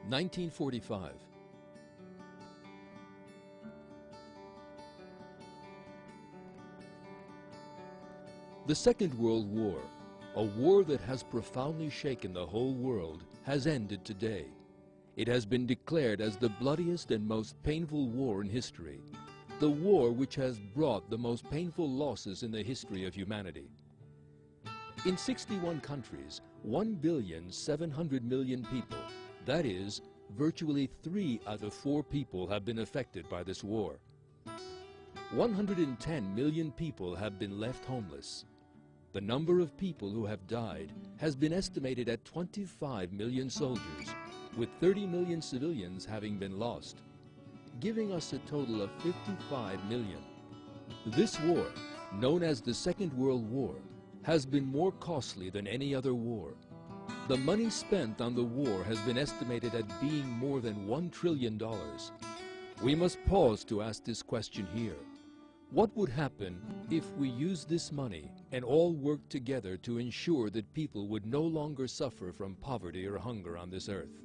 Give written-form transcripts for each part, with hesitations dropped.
1945. The Second World War, a war that has profoundly shaken the whole world, has ended today. It has been declared as the bloodiest and most painful war in history, the war which has brought the most painful losses in the history of humanity. In 61 countries, 1,700,000,000 people, that is, virtually 3 out of 4 people have been affected by this war. 110 million people have been left homeless. The number of people who have died has been estimated at 25 million soldiers, with 30 million civilians having been lost, giving us a total of 55 million. This war, known as the Second World War, has been more costly than any other war. The money spent on the war has been estimated at being more than $1 trillion. We must pause to ask this question here. What would happen if we used this money and all worked together to ensure that people would no longer suffer from poverty or hunger on this earth?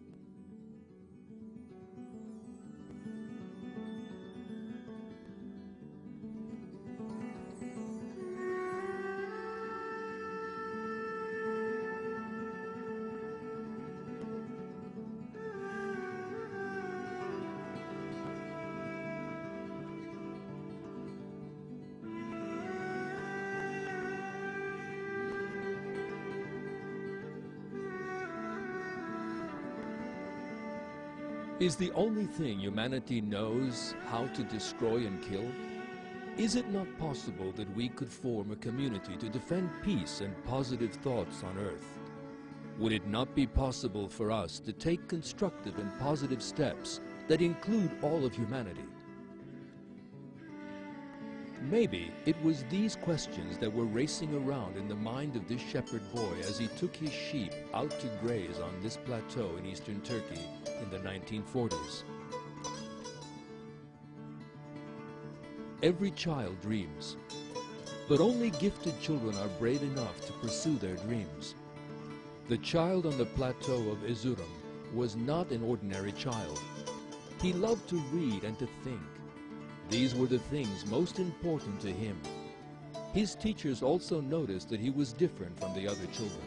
Is the only thing humanity knows how to destroy and kill? Is it not possible that we could form a community to defend peace and positive thoughts on earth? Would it not be possible for us to take constructive and positive steps that include all of humanity? Maybe it was these questions that were racing around in the mind of this shepherd boy as he took his sheep out to graze on this plateau in eastern Turkey in the 1940s. Every child dreams, but only gifted children are brave enough to pursue their dreams. The child on the plateau of Erzurum was not an ordinary child. He loved to read and to think. These were the things most important to him. His teachers also noticed that he was different from the other children.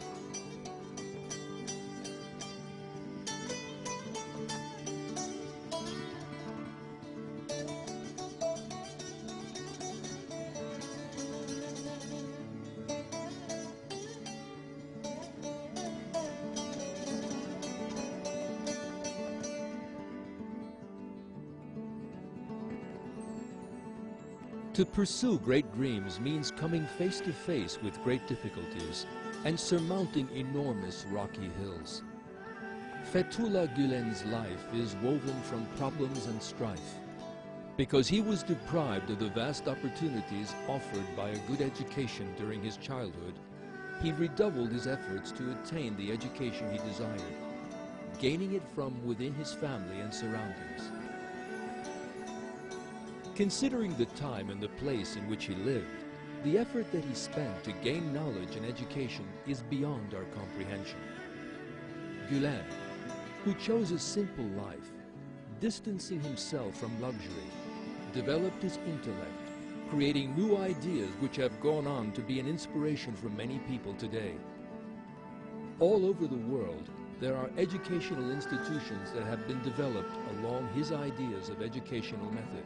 To pursue great dreams means coming face to face with great difficulties and surmounting enormous rocky hills. Fethullah Gulen's life is woven from problems and strife. Because he was deprived of the vast opportunities offered by a good education during his childhood, he redoubled his efforts to attain the education he desired, gaining it from within his family and surroundings. Considering the time and the place in which he lived, the effort that he spent to gain knowledge and education is beyond our comprehension. Gulen, who chose a simple life, distancing himself from luxury, developed his intellect, creating new ideas which have gone on to be an inspiration for many people today. All over the world, there are educational institutions that have been developed along his ideas of educational method,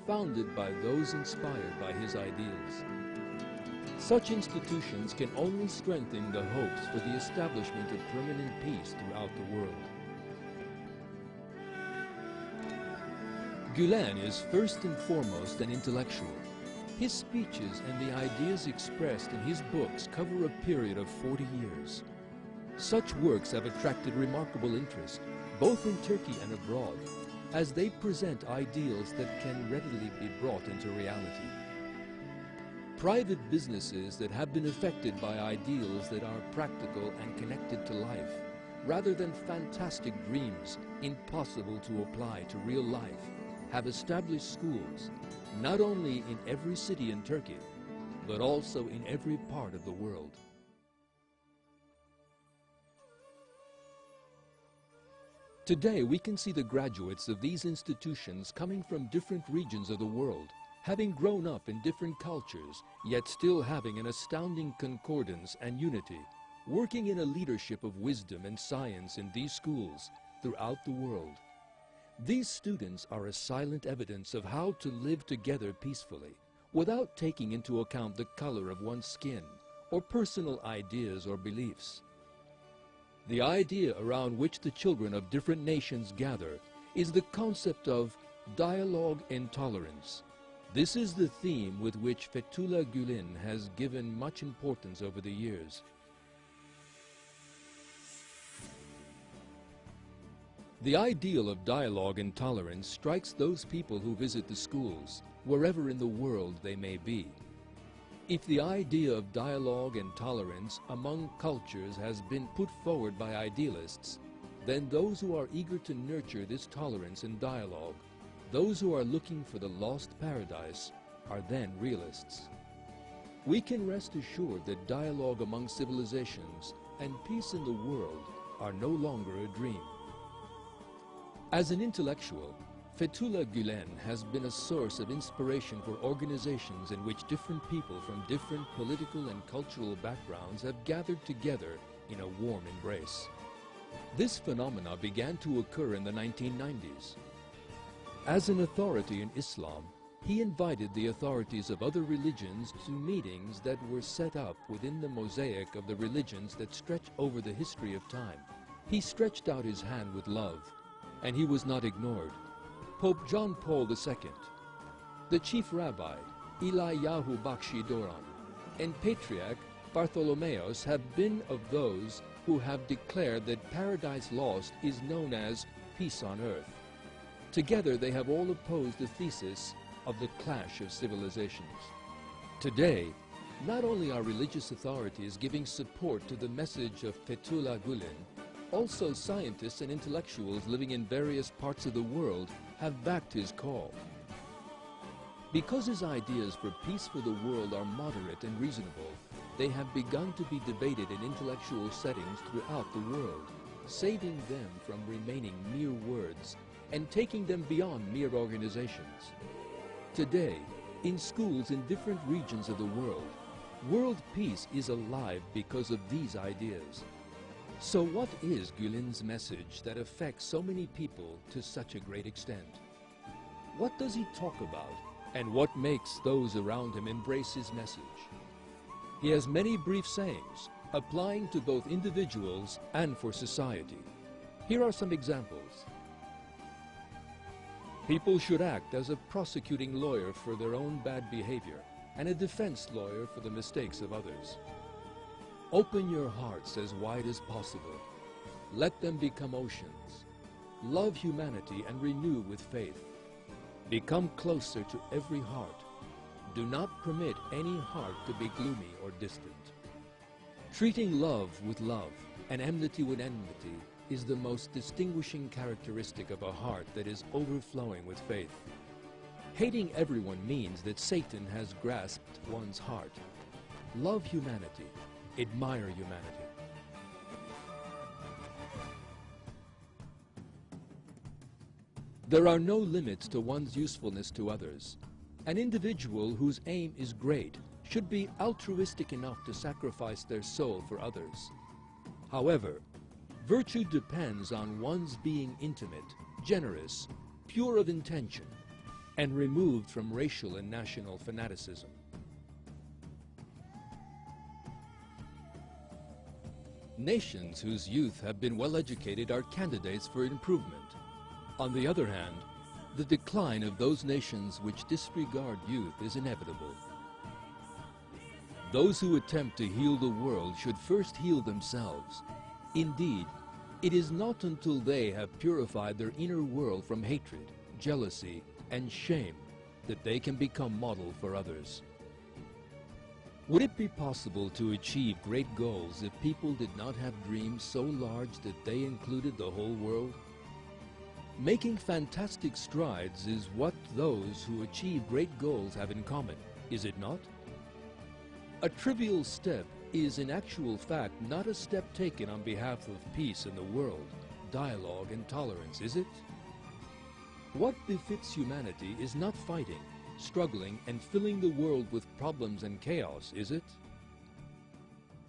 founded by those inspired by his ideals. Such institutions can only strengthen the hopes for the establishment of permanent peace throughout the world. Gulen is first and foremost an intellectual. His speeches and the ideas expressed in his books cover a period of 40 years. Such works have attracted remarkable interest, both in Turkey and abroad, as they present ideals that can readily be brought into reality. Private businesses that have been affected by ideals that are practical and connected to life, rather than fantastic dreams impossible to apply to real life, have established schools, not only in every city in Turkey, but also in every part of the world. Today, we can see the graduates of these institutions coming from different regions of the world, having grown up in different cultures, yet still having an astounding concordance and unity, working in a leadership of wisdom and science in these schools throughout the world. These students are a silent evidence of how to live together peacefully, without taking into account the color of one's skin, or personal ideas or beliefs. The idea around which the children of different nations gather is the concept of dialogue and tolerance. This is the theme with which Fethullah Gulen has given much importance over the years. The ideal of dialogue and tolerance strikes those people who visit the schools, wherever in the world they may be. If the idea of dialogue and tolerance among cultures has been put forward by idealists, then those who are eager to nurture this tolerance and dialogue, those who are looking for the lost paradise, are then realists. We can rest assured that dialogue among civilizations and peace in the world are no longer a dream. As an intellectual, Fethullah Gulen has been a source of inspiration for organizations in which different people from different political and cultural backgrounds have gathered together in a warm embrace. This phenomena began to occur in the 1990s. As an authority in Islam, he invited the authorities of other religions to meetings that were set up within the mosaic of the religions that stretch over the history of time. He stretched out his hand with love, and he was not ignored. Pope John Paul II, the Chief Rabbi, Eliyahu Bakshi Doran, and Patriarch Bartholomeos have been of those who have declared that Paradise Lost is known as peace on earth. Together they have all opposed the thesis of the clash of civilizations. Today, not only are religious authorities giving support to the message of Fethullah Gulen, also scientists and intellectuals living in various parts of the world have backed his call. Because his ideas for peace for the world are moderate and reasonable, they have begun to be debated in intellectual settings throughout the world, saving them from remaining mere words and taking them beyond mere organizations. Today, in schools in different regions of the world peace is alive because of these ideas. So what is Gulen's message that affects so many people to such a great extent? What does he talk about, and what makes those around him embrace his message? He has many brief sayings, applying to both individuals and for society. Here are some examples. People should act as a prosecuting lawyer for their own bad behavior and a defense lawyer for the mistakes of others. Open your hearts as wide as possible. Let them become oceans. Love humanity and renew with faith. Become closer to every heart. Do not permit any heart to be gloomy or distant. Treating love with love and enmity with enmity is the most distinguishing characteristic of a heart that is overflowing with faith. Hating everyone means that Satan has grasped one's heart. Love humanity. Admire humanity. There are no limits to one's usefulness to others. An individual whose aim is great should be altruistic enough to sacrifice their soul for others. However, virtue depends on one's being intimate, generous, pure of intention, and removed from racial and national fanaticism. Nations whose youth have been well educated are candidates for improvement. On the other hand, the decline of those nations which disregard youth is inevitable. Those who attempt to heal the world should first heal themselves. Indeed, it is not until they have purified their inner world from hatred, jealousy, and shame that they can become model for others. Would it be possible to achieve great goals if people did not have dreams so large that they included the whole world? Making fantastic strides is what those who achieve great goals have in common, is it not? A trivial step is in actual fact not a step taken on behalf of peace in the world, dialogue and tolerance, is it? What befits humanity is not fighting, struggling, and filling the world with problems and chaos, is it?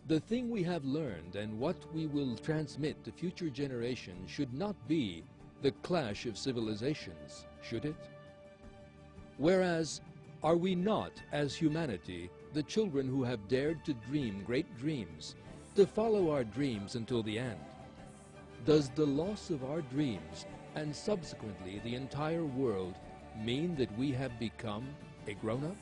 The thing we have learned and what we will transmit to future generations should not be the clash of civilizations, should it? Whereas, are we not, as humanity, the children who have dared to dream great dreams, to follow our dreams until the end? Does the loss of our dreams, and subsequently the entire world, mean that we have become a grown-up?